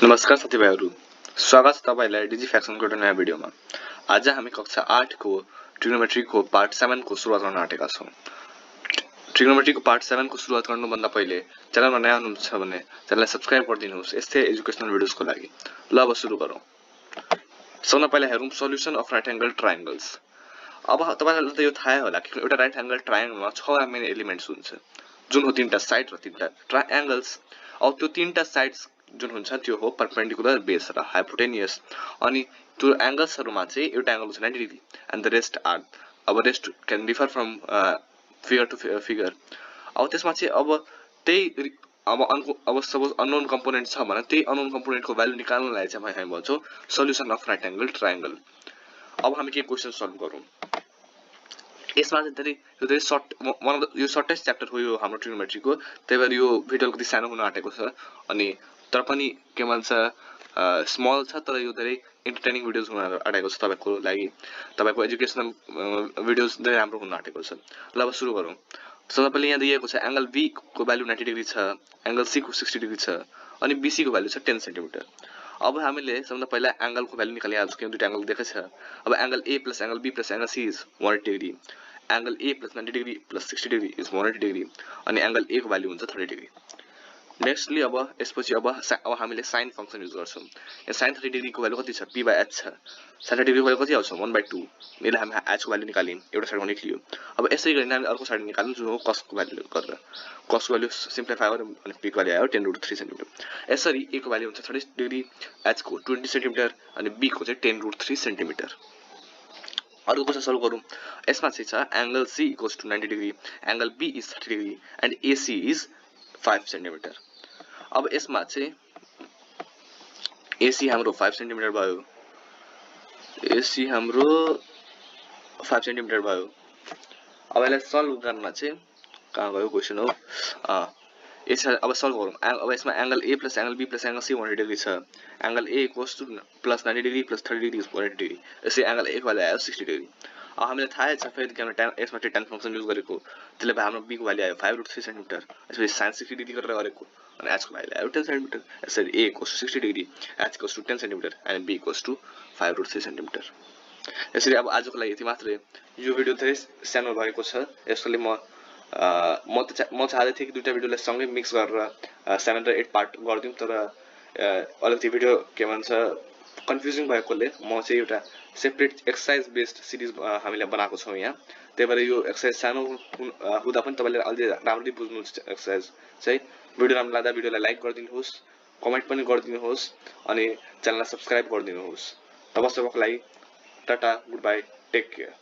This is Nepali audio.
नमस्कार साथीभाइहरु, स्वागत छ तपाईलाई DigiFaction को नयाँ भिडियोमा। आज हामी कक्षा 8 को ट्रिगोनोमेट्री को पार्ट 7 को सुरुवात गर्न आँटेका छौं। ट्रिगोनोमेट्री को पार्ट 7 को सुरुवात गर्नु भन्दा पहिले च्यानलमा नयाँ हुनुहुन्छ भने च्यानललाई सब्स्क्राइब गरिदिनुहोस् यस्तै एजुकेशनल भिडियोजको लागि। ल अब सुरु गरौँ। सबभन्दा पहिला हेरौँ solution of right angle triangles. अब तपाईलाई त यो थाहै होला कि एउटा राइट एंगल ट्रायंगलमा 6 मेन एलिमेन्ट्स हुन्छ, जुन हो तीनटा साइड र तीनटा ट्रायंगल्स। अब त्यो तीनटा साइड्स जुन हुन्छ त्यो हो परपेंडिकुलर बेस र हाइपोटेनियस, अनि त्यो एंगल्सहरुमा चाहिँ एउटा एंगल हुन्छ 90 degree and the rest are, अब rest can differ from figure to figure. अब त्यसमा चाहिँ अब त्यही अब सपोज अननोन कम्पोनेन्ट छ भने त्यही अननोन कम्पोनेन्टको भ्यालु निकाल्नलाई चाहिँ हामी भन्छौं solution of right angle triangle. अब हामी के क्वेशन सल्भ गरौँ। यसमा चाहिँ धेरै सर्ट यो सर्टेस्ट च्याप्टर हो यो हाम्रो ट्रिगोनोमेट्रीको, त्यही भएर यो भिडियो कति सानो हुन आँटेको छ, अनि तर पनि के भन्छ स्मल छ तर यो धेरै एन्टरटेनिङ भिडियोज हुन आँटेको छ तपाईको लागि। तपाईको एजुकेशनल भिडियोज धेरै राम्रो हुन आँटेको छ। ल अब सुरु गरौँ। सबैले पहिले यहाँ दिएको छ एंगल बी को भ्यालु 90 डिग्री छ, एंगल सी को 60 डिग्री छ, अनि बीसी को भ्यालु छ 10 सेन्टिमिटर। अब हामीले सबभन्दा पहिला एंगल को भ्यालु निकालिहाल्छौं किन दुईटा एंगल देखेछ। अब angle A plus angle B plus angle C is 180 degree, angle A plus 90 degree plus 60 degree is 180 degree, अनि एंगल ए को भ्यालु हुन्छ 30 डिग्री। नेक्स्टली अब यसपछि अब हामीले साइन फंक्सन युज गर्छौं। यहाँ साइन 30 डिग्री को भ्यालु कति छ, p / h छ। साइन 30 डिग्री को भ्यालु कति आउँछ, 1/2। यसले हामी h को भ्यालु निकाल्यौं, एउटा साइडमा निक्लियो। अब यसै गरी हामी अर्को साइड निकाल्नु जुन हो cos को भ्यालु गरेर, cos को भ्यालु सिम्प्लिफाई गर्यो अनि p को भ्यालु आयो 10√3 सेन्टिमिटर। यसरी a को भ्यालु हुन्छ 30 डिग्री, h को 20 सेन्टिमिटर अनि b को चाहिँ 10√3 सेन्टिमिटर। अर्को क्वेशन सल्भ गरौँ। यसमा चाहिँ छ angle c = 90 degree, angle b is 30 degree and ac is 5 centimetre. अब यसमा चाहिँ AC हाम्रो 5 सेन्टिमिटर भयो, AC हाम्रो 5 सेन्टिमिटर भयो। अब यसलाई सल्भ गर्न चाहिँ कहाँ गयो क्वेशन हो, यसलाई अब सल्भ गरौँ। अब यसमा angle A plus angle B plus angle C 180 degree छ, angle A = plus 90 degree plus 30 degree is 180 degree. यसै एंगल A को भ्यालु आयो 60 डिग्री। अब हामीले थाहै छ फेरि कि हामीले यसमा tan फंक्सन युज गरेको, त्यसले भए हाम्रो B को भ्यालु आयो 5√3 सेन्टिमिटर। यसपछि sin 60 डिग्री गरेर गरेको अनि h को भ्यालु आयो 10 सेन्टिमिटर। यसरी A = 60 डिग्री, h = 10 सेन्टिमिटर अनि B = 5√3 सेन्टिमिटर। यसरी अब आजको लागि यति मात्रै। यो भिडियो धेरै सानो भएको छ, यसले म चाहदै थिएँ कि दुईटा भिडियोलाई सँगै मिक्स गरेर 7 र 8 पार्ट गर्दियौं, तर अलिकति भिडियो के भन्छ कन्फ्युजिङ भएकोले म चाहिँ एउटा सेपरेट एक्सरसाइज बेस्ड सिरिज हामीले बनाएको छौं यहाँ। त्यही भएर यो एक्सरसाइज सानो हुँदा पनि तपाईले अलि राम्ररी बुझ्नुहुन्छ एक्सरसाइज चाहिँ। भिडियो राम्रो लाग्दा भिडियोलाई लाइक गरिदिनुहोस्, कमेन्ट पनि गरिदिनुहोस् अनि च्यानललाई सब्स्क्राइब गरिदिनुहोस्। तबसम्मको लागि tata, goodbye, take care.